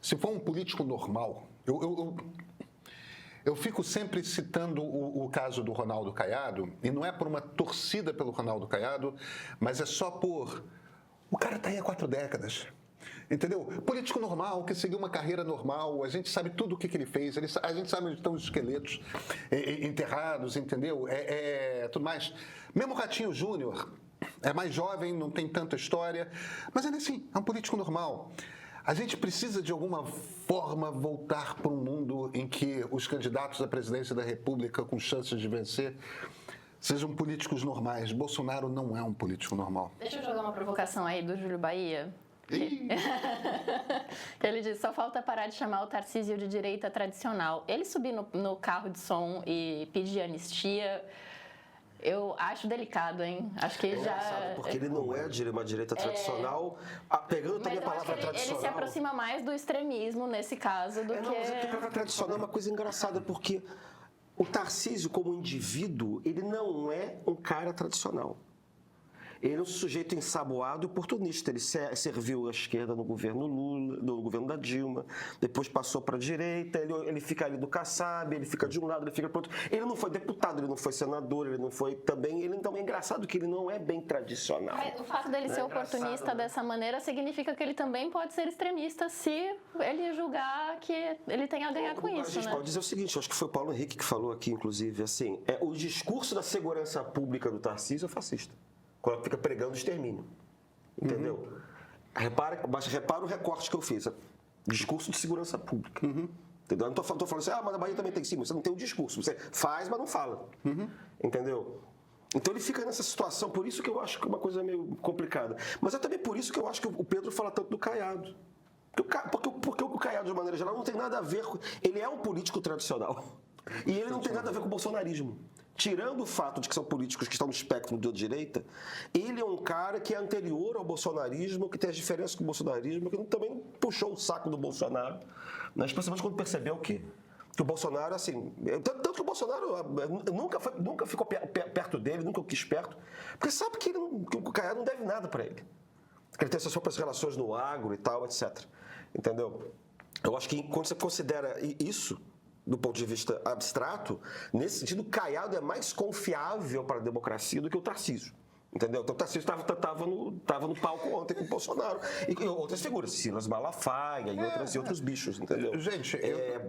se for um político normal, eu fico sempre citando o caso do Ronaldo Caiado, e não é por uma torcida pelo Ronaldo Caiado, mas é só por... O cara está aí há 4 décadas. Entendeu? Político normal, que seguiu uma carreira normal, a gente sabe tudo o que ele fez, a gente sabe onde estão os esqueletos enterrados, entendeu? Tudo mais. Mesmo o Ratinho Júnior é mais jovem, não tem tanta história, mas ainda assim, é um político normal. A gente precisa, de alguma forma, voltar para um mundo em que os candidatos à presidência da República com chances de vencer sejam políticos normais. Bolsonaro não é um político normal. Deixa eu jogar uma provocação aí do Júlio Bahia. Ele diz, só falta parar de chamar o Tarcísio de direita tradicional. Ele subir no carro de som e pedir anistia, eu acho delicado, hein? Acho que já... Porque ele não é uma direita tradicional, pegando também a palavra tradicional. Ele se aproxima mais do extremismo nesse caso do que... Não, mas a palavra tradicional é uma coisa engraçada, porque o Tarcísio, como indivíduo, ele não é um cara tradicional. Ele é um sujeito ensaboado e oportunista. Ele serviu à esquerda no governo Lula, no governo da Dilma, depois passou para a direita, ele fica ali do Kassab, ele fica de um lado, ele fica para o outro. Ele não foi deputado, ele não foi senador, ele não foi também... Então é engraçado que ele não é bem tradicional. Mas o fato dele ser oportunista dessa maneira significa que ele também pode ser extremista se ele julgar que ele tem a ganhar com isso, A gente né? pode dizer o seguinte, eu acho que foi o Paulo Henrique que falou aqui, inclusive, assim, o discurso da segurança pública do Tarcísio é fascista. Quando fica pregando o extermínio. Entendeu? Repara o recorte que eu fiz. Discurso de segurança pública. Entendeu? Eu não estou falando assim, mas a Bahia também tem sim, você não tem o discurso. Você faz, mas não fala. Entendeu? Então ele fica nessa situação, por isso que eu acho que é uma coisa meio complicada. Mas é também por isso que eu acho que o Pedro fala tanto do Caiado. Porque o Caiado, de maneira geral, não tem nada a ver com... Ele é um político tradicional. E ele não tem nada a ver com o bolsonarismo. Tirando o fato de que são políticos que estão no espectro da direita, ele é um cara que é anterior ao bolsonarismo, que tem as diferenças com o bolsonarismo, que também puxou o saco do Bolsonaro, né? Especialmente quando percebeu que o Bolsonaro, assim... Tanto que o Bolsonaro nunca ficou perto dele, nunca quis perto, porque sabe que o Caiado não deve nada para ele. Que ele tem suas próprias relações no agro e tal, etc. Entendeu? Eu acho que quando você considera isso, do ponto de vista abstrato, nesse sentido, o Caiado é mais confiável para a democracia do que o Tarcísio. Entendeu? Então o Tarcísio estava no palco ontem com o Bolsonaro. E outras figuras, Silas Malafaia e outros bichos, entendeu? Gente,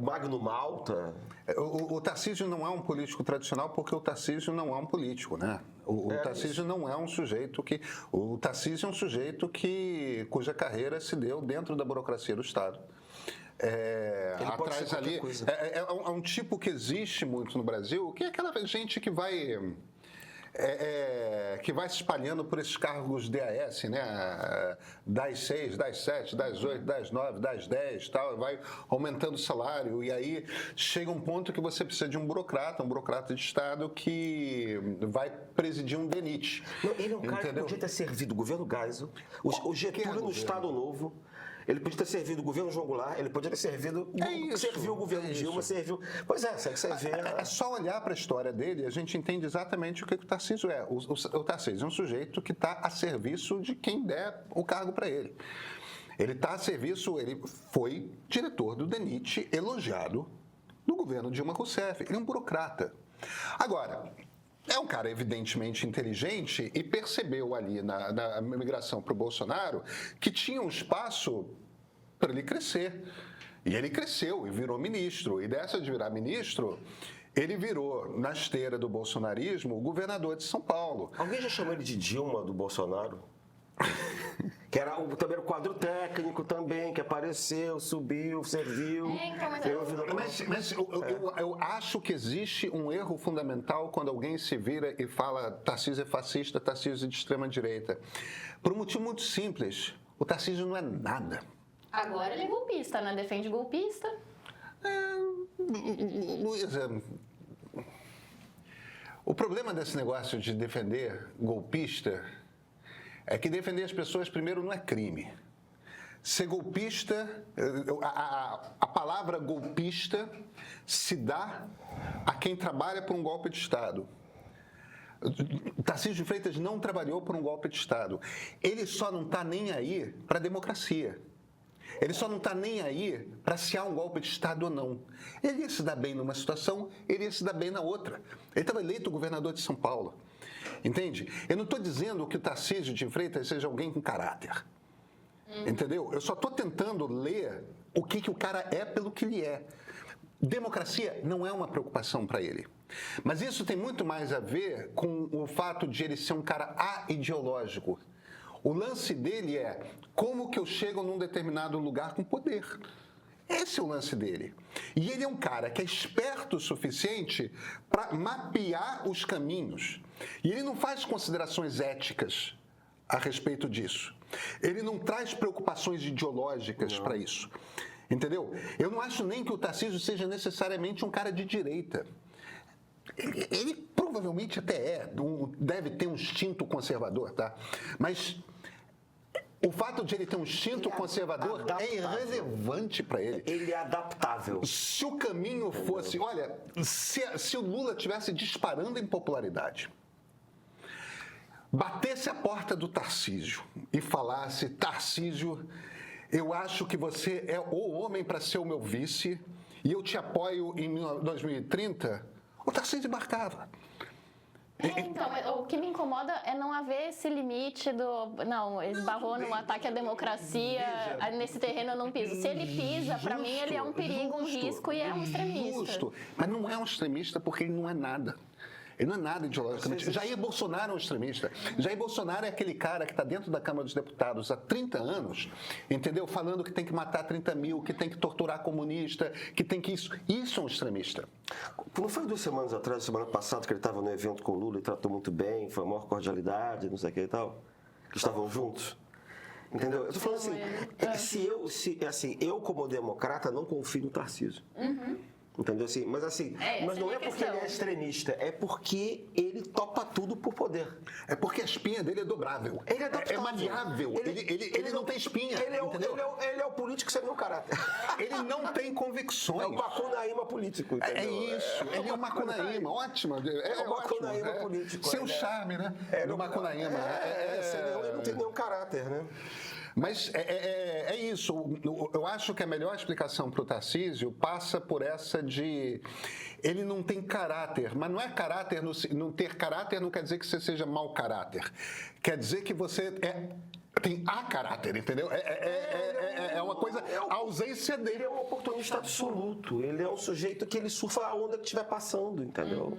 Magno Malta. O Tarcísio não é um político tradicional porque o Tarcísio não é um político, né? O Tarcísio não é um sujeito que... O Tarcísio é um sujeito cuja carreira se deu dentro da burocracia do Estado. Atrás ali é um tipo que existe muito no Brasil, que é aquela gente que vai se espalhando por esses cargos DAS, né? Das 6, das 7, das 8, das 9, das 10, tal, vai aumentando o salário, e aí chega um ponto que você precisa de um burocrata de Estado que vai presidir um DENIT. Ele é um cara que podia ter servido o governo Geisel, o Getúlio no Estado Novo. Ele podia ter servido o governo João Goulart, ele podia ter servido... serviu o governo Dilma, serviu... Pois é, você vê... É só olhar para a história dele e a gente entende exatamente o que o Tarcísio é. O Tarcísio é um sujeito que está a serviço de quem der o cargo para ele. Ele está a serviço... Ele foi diretor do DENIT, elogiado no governo Dilma Rousseff. Ele é um burocrata. Agora... É um cara evidentemente inteligente e percebeu ali na migração para o Bolsonaro que tinha um espaço para ele crescer. E ele cresceu e virou ministro. E dessa de virar ministro, ele virou, na esteira do bolsonarismo, o governador de São Paulo. Alguém já chamou ele de Dilma do Bolsonaro? Que era também o quadro técnico também, que apareceu, subiu, serviu. Mas eu acho que existe um erro fundamental quando alguém se vira e fala Tarcísio é fascista, Tarcísio é de extrema direita. Por um motivo muito simples, o Tarcísio não é nada. Agora ele é golpista, né? Defende golpista. Luísa, o problema desse negócio de defender golpista é que defender as pessoas, primeiro, não é crime. Ser golpista, a palavra golpista se dá a quem trabalha por um golpe de Estado. Tarcísio de Freitas não trabalhou por um golpe de Estado. Ele só não está nem aí para a democracia. Ele só não está nem aí para se há um golpe de Estado ou não. Ele ia se dar bem numa situação, ele ia se dar bem na outra. Ele estava eleito governador de São Paulo. Entende? Eu não estou dizendo que o Tarcísio de Freitas seja alguém com caráter. Entendeu? Eu só estou tentando ler o que o cara é pelo que ele é. Democracia não é uma preocupação para ele. Mas isso tem muito mais a ver com o fato de ele ser um cara aideológico. O lance dele é como que eu chego num determinado lugar com poder. Esse é o lance dele. E ele é um cara que é esperto o suficiente para mapear os caminhos. E ele não faz considerações éticas a respeito disso. Ele não traz preocupações ideológicas para isso. Entendeu? Eu não acho nem que o Tarcísio seja necessariamente um cara de direita. Ele provavelmente até deve ter um instinto conservador, tá? Mas o fato de ele ter um instinto conservador é irrelevante para ele. Ele é adaptável. Se o caminho fosse... Olha, se o Lula estivesse disparando em popularidade, batesse a porta do Tarcísio e falasse: Tarcísio, eu acho que você é o homem para ser o meu vice e eu te apoio em 2030, o Tarcísio embarcava. Então, o que me incomoda é não haver esse limite do... Não, esbarrou num ataque à democracia, nesse terreno eu não piso. Se ele pisa, para mim ele é um perigo, um risco e é um extremista. Justo, mas não é um extremista porque ele não é nada. Ele não é nada ideologicamente. Jair Bolsonaro é um extremista. Jair Bolsonaro é aquele cara que está dentro da Câmara dos Deputados há 30 anos, entendeu? Falando que tem que matar 30 mil, que tem que torturar comunista, que tem que isso. Isso é um extremista. Não foi 2 semanas atrás, semana passada, que ele estava no evento com o Lula e tratou muito bem, foi a maior cordialidade, não sei o que e tal? Que estavam juntos. Entendeu? Eu estou falando assim, eu como democrata não confio no Tarcísio. Entendeu? Assim, mas não é porque ele é extremista, é porque ele topa tudo por poder. É porque a espinha dele é dobrável. Ele é adaptável. É maleável. Ele não tem espinha. Ele é o político sem nenhum caráter. Ele não tem convicções. É o Macunaíma político. Entendeu? É isso. Ele é o Macunaíma. Ótimo. É o Macunaíma político. Sem o charme, né? Do Macunaíma. Ele não tem nenhum caráter, né? Mas é isso. Eu acho que a melhor explicação para o Tarcísio passa por essa de... Ele não tem caráter, mas não é caráter... Não ter caráter não quer dizer que você seja mau caráter. Quer dizer que você tem a caráter, entendeu? É uma coisa... A ausência dele. Ele é um oportunista absoluto. Ele é um sujeito que ele surfa a onda que estiver passando, entendeu?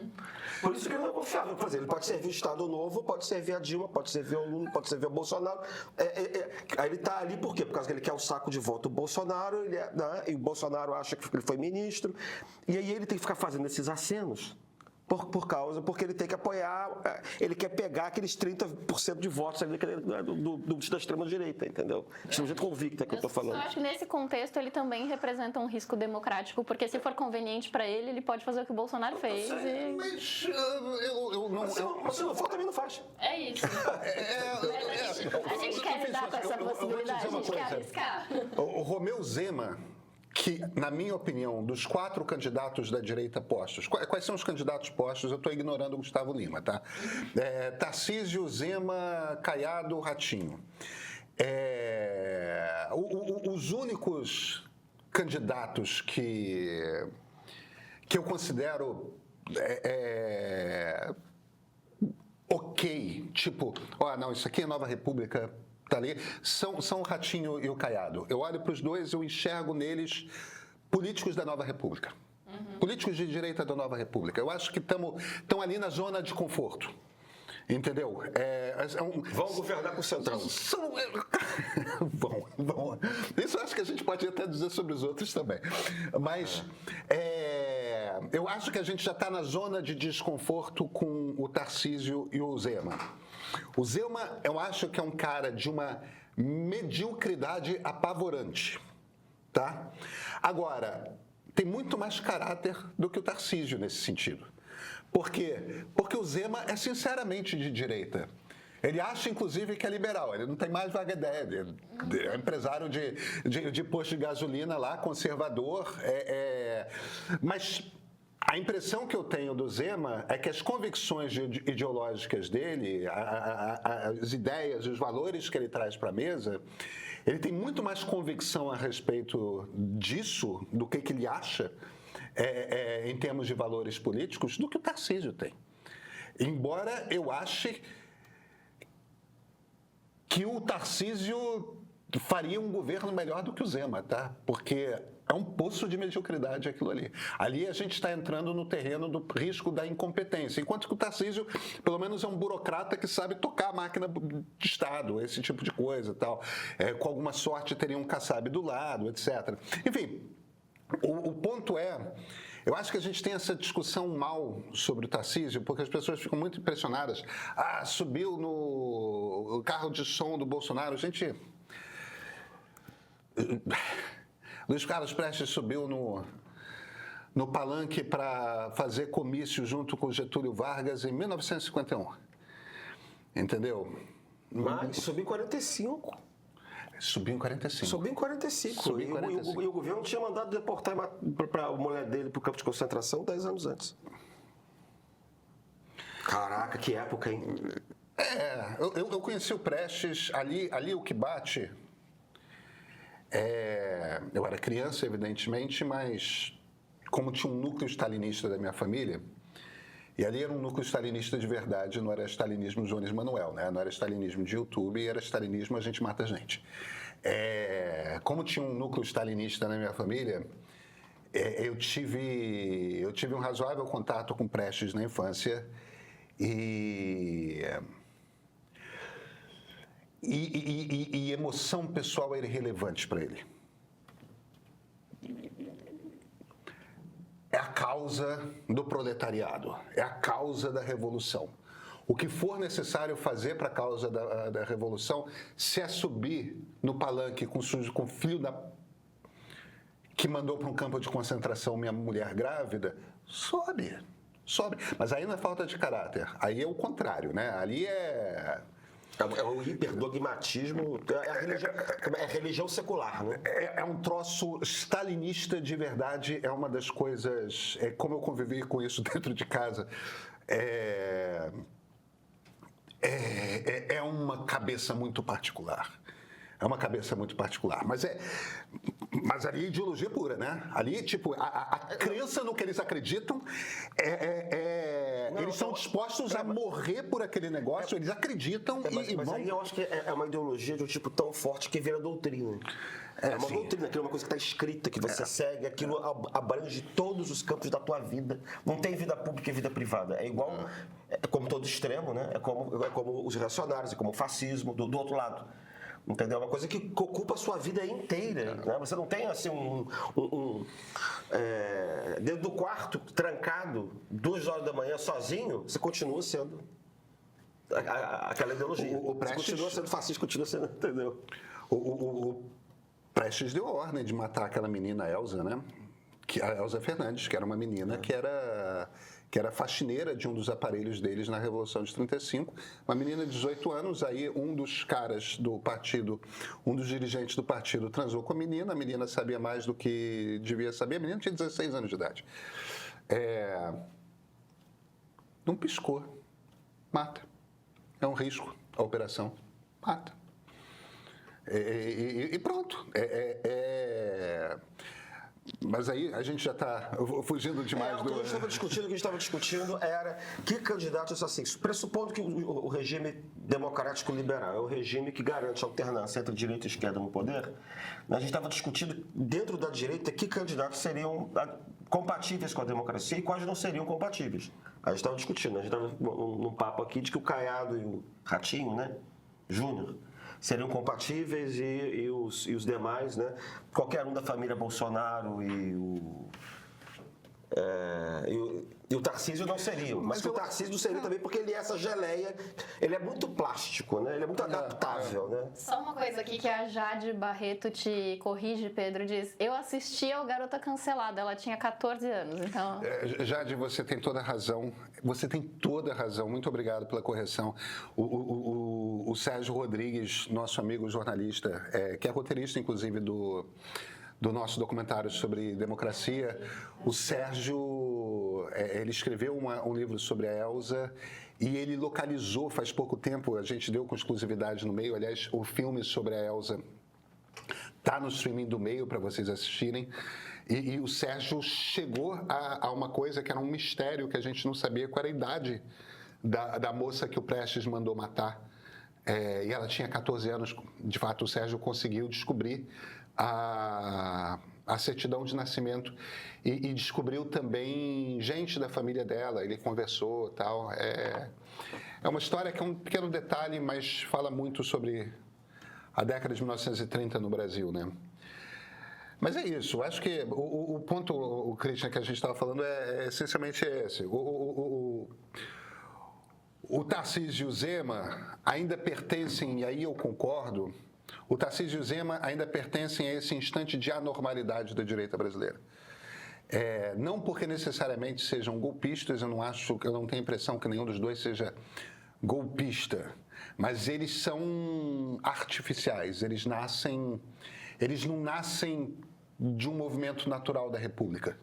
Por isso que ele não é confiável. Por exemplo, ele pode servir o Estado Novo, pode servir a Dilma, pode servir o Lula, pode servir o Bolsonaro. Aí ele está ali por quê? Por causa que ele quer o saco de voto do Bolsonaro, e o Bolsonaro acha que ele foi ministro. E aí ele tem que ficar fazendo esses acenos. Porque ele tem que apoiar, ele quer pegar aqueles 30% de votos ali da extrema-direita, entendeu? Extrema-direita convicta que eu estou falando. Eu acho que nesse contexto ele também representa um risco democrático, porque se for conveniente para ele, ele pode fazer o que o Bolsonaro fez. Mas eu não... Mas se não for, também não faz. É isso. A gente quer lidar com essa possibilidade, a gente quer arriscar. O Romeu Zema, que, na minha opinião, dos 4 candidatos da direita postos... Quais são os candidatos postos? Eu estou ignorando o Gustavo Lima, tá? Tarcísio, Zema, Caiado, Ratinho. Os únicos candidatos que eu considero ok, tipo, não, isso aqui é Nova República... Tá ali, são o Ratinho e o Caiado. Eu olho para os dois, eu enxergo neles políticos da Nova República. Políticos de direita da Nova República. Eu acho que estão ali na zona de conforto. Entendeu? Vão governar com o Centrão. Vão. Isso eu acho que a gente pode até dizer sobre os outros também. Mas eu acho que a gente já está na zona de desconforto com o Tarcísio e o Zema. O Zema, eu acho que é um cara de uma mediocridade apavorante, tá? Agora, tem muito mais caráter do que o Tarcísio nesse sentido. Por quê? Porque o Zema é sinceramente de direita. Ele acha, inclusive, que é liberal. Ele não tem mais vaga ideia. Ele é empresário de posto de gasolina lá, conservador. Mas a impressão que eu tenho do Zema é que as convicções ideológicas dele, as ideias, os valores que ele traz para a mesa, ele tem muito mais convicção a respeito disso, do que ele acha, em termos de valores políticos, do que o Tarcísio tem. Embora eu ache que o Tarcísio faria um governo melhor do que o Zema, tá? Porque é um poço de mediocridade aquilo ali. Ali a gente está entrando no terreno do risco da incompetência, enquanto que o Tarcísio, pelo menos, é um burocrata que sabe tocar a máquina de Estado, esse tipo de coisa e tal. Com alguma sorte teria um Kassab do lado, etc. Enfim, o ponto é... Eu acho que a gente tem essa discussão mal sobre o Tarcísio, porque as pessoas ficam muito impressionadas. Ah, subiu no carro de som do Bolsonaro. Gente... Luiz Carlos Prestes subiu no palanque para fazer comício junto com Getúlio Vargas em 1951. Entendeu? Mas subiu em 45. Subiu em 45. Subiu em 45. Subiu em 45. E o governo tinha mandado deportar para a mulher dele para o campo de concentração 10 anos antes. Caraca, que época, hein? Eu conheci o Prestes, ali o que bate... eu era criança, evidentemente, mas como tinha um núcleo stalinista da minha família, e ali era um núcleo stalinista de verdade, não era stalinismo Jones Manuel, né? Não era stalinismo de YouTube, era stalinismo a gente mata gente. Como tinha um núcleo stalinista na minha família, eu tive um razoável contato com Prestes na infância e emoção pessoal era irrelevante para ele. É a causa do proletariado, é a causa da revolução. O que for necessário fazer para a causa da revolução, se é subir no palanque com o filho que mandou para um campo de concentração minha mulher grávida, sobe. Mas aí não é falta de caráter, aí é o contrário, né? Ali é o hiperdogmatismo, é a religião secular, né? É um troço stalinista de verdade, é uma das coisas... como eu convivi com isso dentro de casa, é uma cabeça muito particular. É uma cabeça muito particular. Mas ali é ideologia pura, né? Ali, tipo, a crença no que eles acreditam eles são dispostos a morrer por aquele negócio, eles acreditam e mas vão... aí eu acho que é uma ideologia de um tipo tão forte que vira doutrina. É uma doutrina, aquilo é uma coisa que está escrita, que você segue, aquilo abrange todos os campos da tua vida. Não tem vida pública e vida privada. É igual, é como todo extremo, né? É como os reacionários, é como o fascismo, do outro lado. Entendeu? É uma coisa que ocupa a sua vida inteira. Né? Você não tem assim dentro do quarto, trancado, 2 horas da manhã, sozinho, você continua sendo aquela ideologia. O Prestes, você continua sendo fascista, continua sendo, entendeu? O Prestes deu ordem de matar aquela menina Elza, né? A Elza Fernandes, que era uma menina que era faxineira de um dos aparelhos deles na Revolução de 35. Uma menina de 18 anos, aí um dos caras do partido, um dos dirigentes do partido transou com a menina sabia mais do que devia saber, a menina tinha 16 anos de idade. Não piscou, mata. É um risco a operação, mata. E pronto. Mas aí a gente já está fugindo demais do... O que a gente estava discutindo era que candidatos assim, pressupondo que o regime democrático liberal é o regime que garante a alternância entre direita e esquerda no poder, a gente estava discutindo dentro da direita que candidatos seriam compatíveis com a democracia e quais não seriam compatíveis. A gente estava discutindo, a gente estava num papo aqui de que o Caiado e o Ratinho, né, Júnior, seriam compatíveis e os demais, né? Qualquer um da família Bolsonaro e o Tarcísio não seriam. Mas o Tarcísio não seria também porque ele é essa geleia, ele é muito plástico, né? Ele é muito adaptável, né? Só uma coisa aqui que a Jade Barreto te corrige, Pedro, diz: eu assisti ao Garota Cancelada, ela tinha 14 anos, então... Jade, você tem toda a razão, muito obrigado pela correção. O Sérgio Rodrigues, nosso amigo jornalista, que é roteirista, inclusive, do nosso documentário sobre democracia, o Sérgio, ele escreveu um livro sobre a Elza e ele localizou, faz pouco tempo, a gente deu com exclusividade no meio, aliás, o filme sobre a Elza Tá no streaming do Meio para vocês assistirem. E o Sérgio chegou a uma coisa que era um mistério, que a gente não sabia qual era a idade da moça que o Prestes mandou matar. E ela tinha 14 anos. De fato, o Sérgio conseguiu descobrir a certidão de nascimento e descobriu também gente da família dela. Ele conversou e tal. É uma história que é um pequeno detalhe, mas fala muito sobre a década de 1930 no Brasil, né? Mas é isso, eu acho que o ponto, o Christian, que a gente estava falando é essencialmente esse. O Tarcísio e o Zema ainda pertencem, e aí eu concordo, o Tarcísio e o Zema ainda pertencem a esse instante de anormalidade da direita brasileira. Não porque necessariamente sejam golpistas, eu não tenho a impressão que nenhum dos dois seja golpista, mas eles são artificiais, eles não nascem de um movimento natural da República.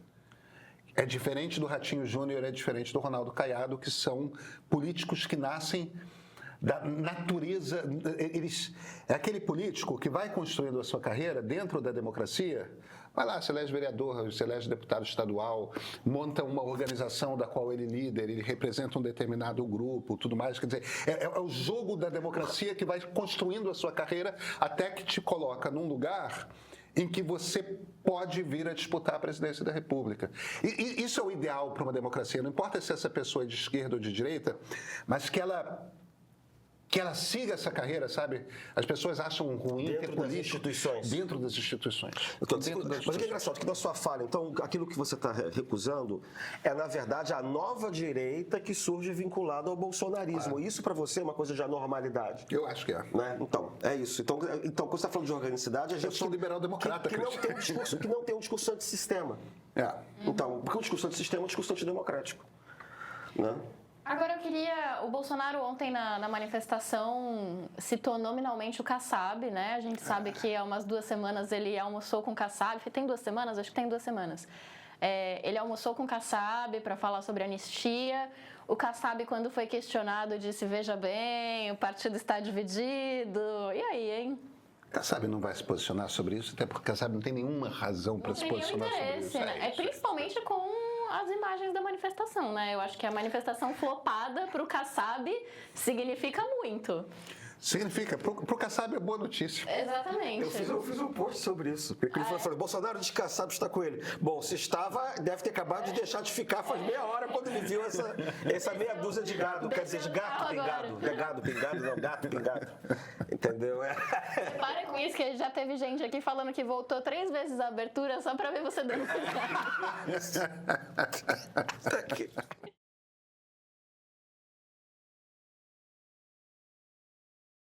É diferente do Ratinho Júnior, é diferente do Ronaldo Caiado, que são políticos que nascem da natureza. É aquele político que vai construindo a sua carreira dentro da democracia, vai lá, se elege vereador, se elege deputado estadual, monta uma organização da qual ele é líder, ele representa um determinado grupo, tudo mais. Quer dizer, é o jogo da democracia que vai construindo a sua carreira até que te coloca num lugar em que você pode vir a disputar a presidência da República. E isso é o ideal para uma democracia. Não importa se essa pessoa é de esquerda ou de direita, mas que ela siga essa carreira, sabe? As pessoas acham ruim ter político dentro das instituições. Mas é engraçado que na sua fala, então, aquilo que você está recusando é, na verdade, a nova direita que surge vinculada ao bolsonarismo. Isso, para você, é uma coisa de anormalidade. Eu acho que é. Né? Então, é isso. Então quando você está falando de organicidade, a gente... Eu sou liberal-democrata. Que não tem um discurso antissistema. Então, porque o discurso antissistema é um discurso antidemocrático. Né? Agora eu queria... O Bolsonaro ontem na manifestação citou nominalmente o Kassab, né? A gente sabe que há umas 2 semanas ele almoçou com o Kassab. Tem 2 semanas? Acho que tem 2 semanas. Ele almoçou com o Kassab para falar sobre anistia. O Kassab, quando foi questionado, disse, veja bem, o partido está dividido. E aí, hein? Kassab não vai se posicionar sobre isso, até porque Kassab não tem nenhuma razão para se posicionar sobre isso. Né? Principalmente com as imagens da manifestação, né? Eu acho que a manifestação flopada para o Kassab significa muito. Significa, para o Kassab é boa notícia. Exatamente. Eu fiz um post sobre isso. Porque ele falou, Bolsonaro diz que Kassab está com ele. Bom, se estava, deve ter acabado de deixar de ficar faz meia hora quando ele viu essa meia dúzia de gado. Quer dizer, de gato pingado. Não é gado pingado, não, gato pingado. Entendeu? Para com isso, que já teve gente aqui falando que voltou 3 vezes a abertura só para ver você dando risada.